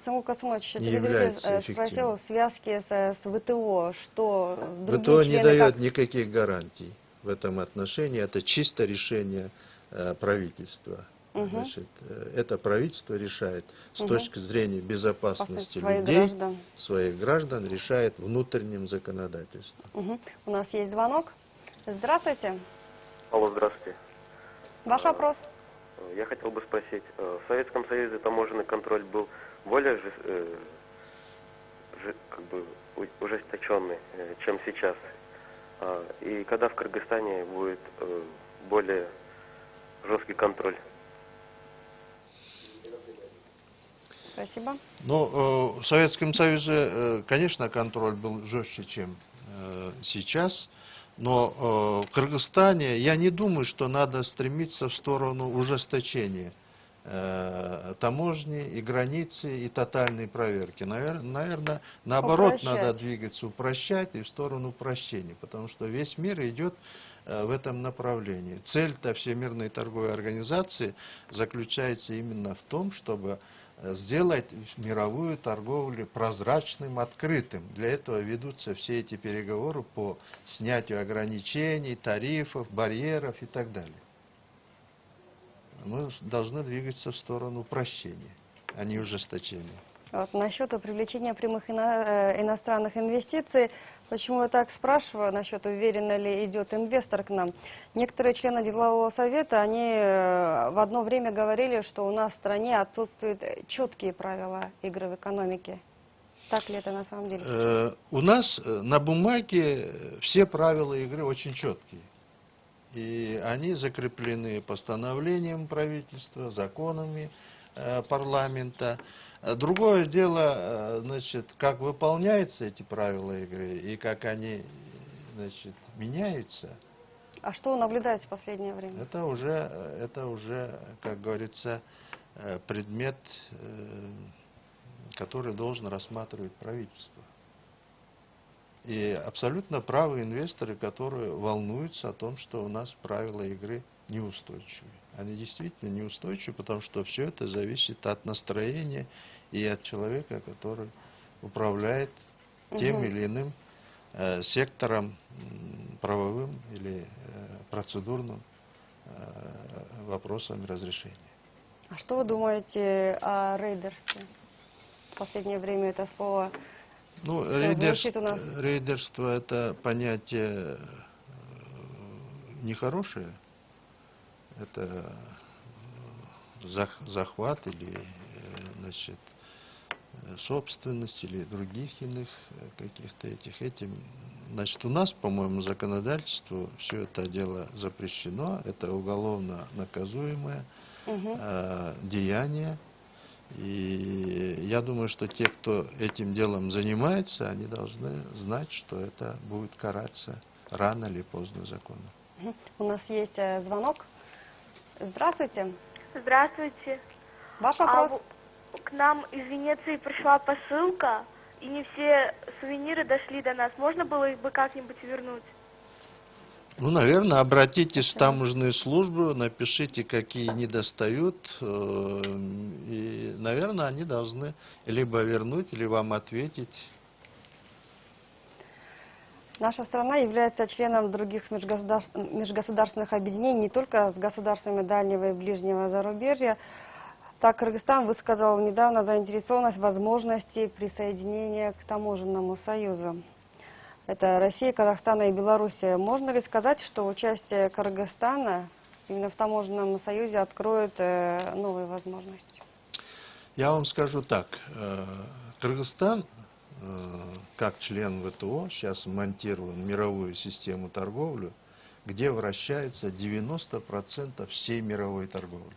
Саму Космоч, не является спросил эффективным. в связке с ВТО, что другие ВТО не члены дает как... никаких гарантий в этом отношении. Это чисто решение правительства. Угу, Значит, это правительство решает с угу. точки зрения безопасности Своих людей, граждан. своих граждан, решает внутренним законодательством. Угу. У нас есть звонок. Здравствуйте. Алло, здравствуйте. Ваш вопрос. Я хотел бы спросить, в Советском Союзе таможенный контроль был более ужесточенный, чем сейчас? И когда в Кыргызстане будет более жесткий контроль? Спасибо. Ну, в Советском Союзе, конечно, контроль был жестче, чем сейчас. Но в Кыргызстане я не думаю, что надо стремиться в сторону ужесточения таможни и границы и тотальной проверки. Наверное, наоборот, надо двигаться, упрощать и в сторону упрощения, потому что весь мир идет в этом направлении. Цель-то Всемирной торговой организации заключается именно в том, чтобы сделать мировую торговлю прозрачным, открытым. Для этого ведутся все эти переговоры по снятию ограничений, тарифов, барьеров и так далее. Мы должны двигаться в сторону упрощения, а не ужесточения. Вот, насчет привлечения прямых иностранных инвестиций, почему я так спрашиваю, насчет уверенно ли идет инвестор к нам. Некоторые члены делового совета, они в одно время говорили, что у нас в стране отсутствуют четкие правила игры в экономике. Так ли это на самом деле? У нас на бумаге все правила игры очень четкие. И они закреплены постановлением правительства, законами парламента. Другое дело, значит, как выполняются эти правила игры и как они, значит, меняются. А что вы наблюдаете в последнее время? Это уже, как говорится, предмет, который должен рассматривать правительство. И абсолютно правы инвесторы, которые волнуются о том, что у нас правила игры неустойчивы. Они действительно неустойчивы, потому что все это зависит от настроения и от человека, который управляет тем или иным сектором правовым или процедурным вопросами разрешения. А что вы думаете о рейдерстве? В последнее время это слово... Ну, рейдерство – это понятие нехорошее. Это захват или, значит, собственность или других иных каких-то этим. Значит, у нас, по-моему, законодательство все это дело запрещено. Это уголовно наказуемое деяние. И я думаю, что те, кто этим делом занимается, они должны знать, что это будет караться рано или поздно законом. У нас есть звонок. Здравствуйте. Здравствуйте. Ваш вопрос? К нам из Венеции пришла посылка, и не все сувениры дошли до нас. Можно было их бы как-нибудь вернуть? Ну, наверное, обратитесь в таможенную службу, напишите, какие не достают, и, наверное, они должны либо вернуть, или вам ответить. Наша страна является членом других межгосударственных объединений, не только с государствами дальнего и ближнего зарубежья. Так, Кыргызстан высказал недавно заинтересованность в возможности присоединения к таможенному союзу. Это Россия, Казахстан и Белоруссия. Можно ли сказать, что участие Кыргызстана именно в таможенном союзе откроет новые возможности? Я вам скажу так. Кыргызстан, как член ВТО, сейчас монтирован в мировую систему торговли, где вращается 90% всей мировой торговли.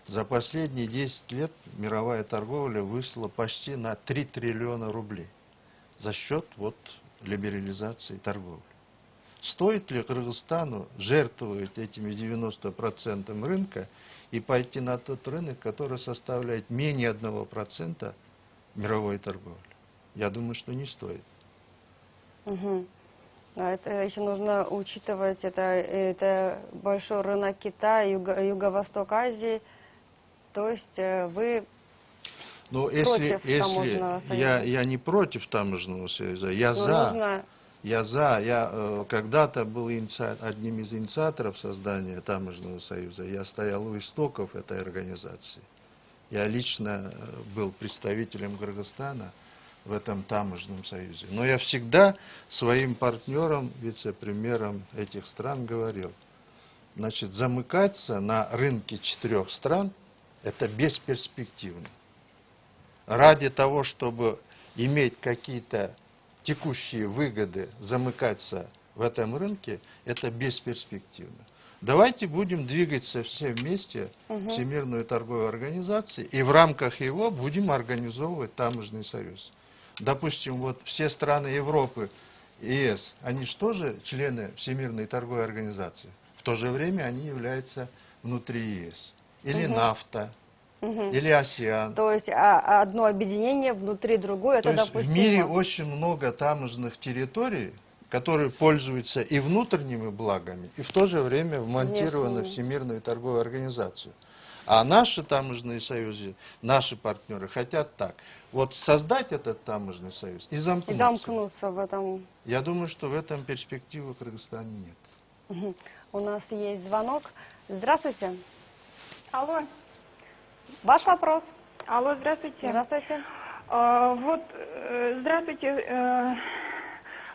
За последние 10 лет мировая торговля выросла почти на 3 триллиона рублей за счет либерализации торговли. Стоит ли Кыргызстану жертвовать этими 90% рынка и пойти на тот рынок, который составляет менее 1% мировой торговли? Я думаю, что не стоит. Это еще нужно учитывать, это большой рынок Китая, Юго-Восток Азии. То есть вы Но если, против таможенного союза? я не против таможенного союза, я Но за. нужно... Я за. Я когда-то был одним из инициаторов создания таможенного союза. Я стоял у истоков этой организации. Я лично был представителем Кыргызстана в этом таможенном союзе. Но я всегда своим партнерам, вице-премьерам этих стран говорил, значит, замыкаться на рынке 4 стран – это бесперспективно. Ради того, чтобы иметь какие-то текущие выгоды, замыкаться в этом рынке, это бесперспективно. Давайте будем двигаться все вместе в Всемирную торговую организацию и в рамках его будем организовывать таможенный союз. Допустим, вот все страны Европы и ЕС, они же тоже члены Всемирной торговой организации. В то же время они являются внутри ЕС. Или НАФТА, или АСЕАН. То есть одно объединение внутри другой, это То есть допустимо. в мире очень много таможенных территорий, которые пользуются и внутренними благами, и в то же время вмонтированы в Внешними. Всемирную торговую организацию. А наши таможенные союзы, наши партнеры хотят так. Вот создать этот таможенный союз и И замкнуться. замкнуться в этом. Я думаю, что в этом перспективы в Кыргызстане нет. Мгм. У нас есть звонок. Здравствуйте. Алло, Ваш вопрос. алло, здравствуйте. Здравствуйте. Здравствуйте.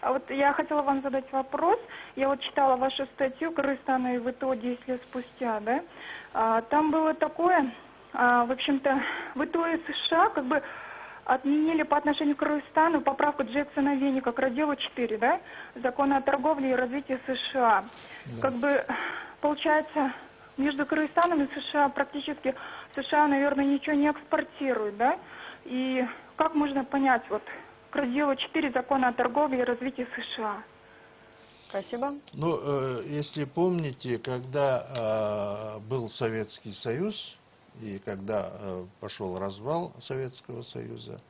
Вот я хотела вам задать вопрос. Я вот читала вашу статью «Кыргызстан и ВТО 10 лет спустя», да? Там было такое, в общем-то, ВТО и США как бы отменили по отношению к Кыргызстану поправку Джексона-Веника к разделу 4, да? Закона о торговле и развитии США. Да. Как бы, получается, между Кыргызстаном и США практически США, наверное, ничего не экспортируют, да? И как можно понять, вот, к разделу 4 Закона о торговле и развитии США? Спасибо. Ну, если помните, когда был Советский Союз, и когда пошел развал Советского Союза,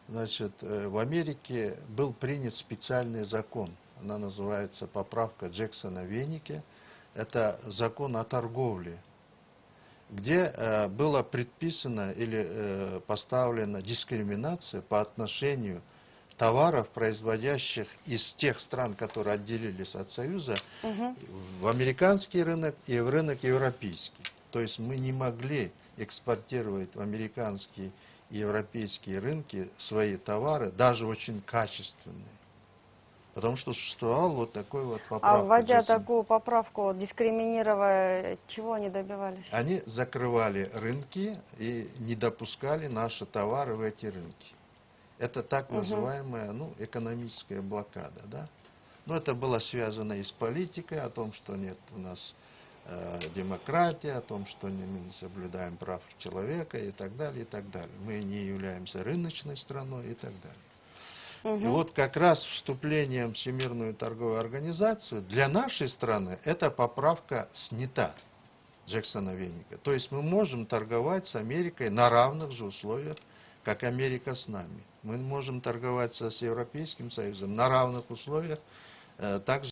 значит, в Америке был принят специальный закон. Она называется поправка Джексона-Веники. Это закон о торговле, где было предписано или поставлена дискриминация по отношению товаров, производящих из тех стран, которые отделились от Союза, в американский рынок и в рынок европейский. То есть мы не могли экспортировать в американские и европейские рынки свои товары, даже очень качественные. Потому что существовал вот такой вот поправка. А вводя Джексона. такую поправку, дискриминируя, чего они добивались? Они закрывали рынки и не допускали наши товары в эти рынки. Это так называемая, ну, экономическая блокада, да? Но это было связано и с политикой, о том, что нет у нас демократии, о том, что мы не соблюдаем прав человека и так далее, и так далее. Мы не являемся рыночной страной и так далее. И вот как раз вступлением в Всемирную торговую организацию для нашей страны эта поправка снята Джексона-Веника. То есть мы можем торговать с Америкой на равных же условиях, как Америка с нами. Мы можем торговать с Европейским Союзом на равных условиях, также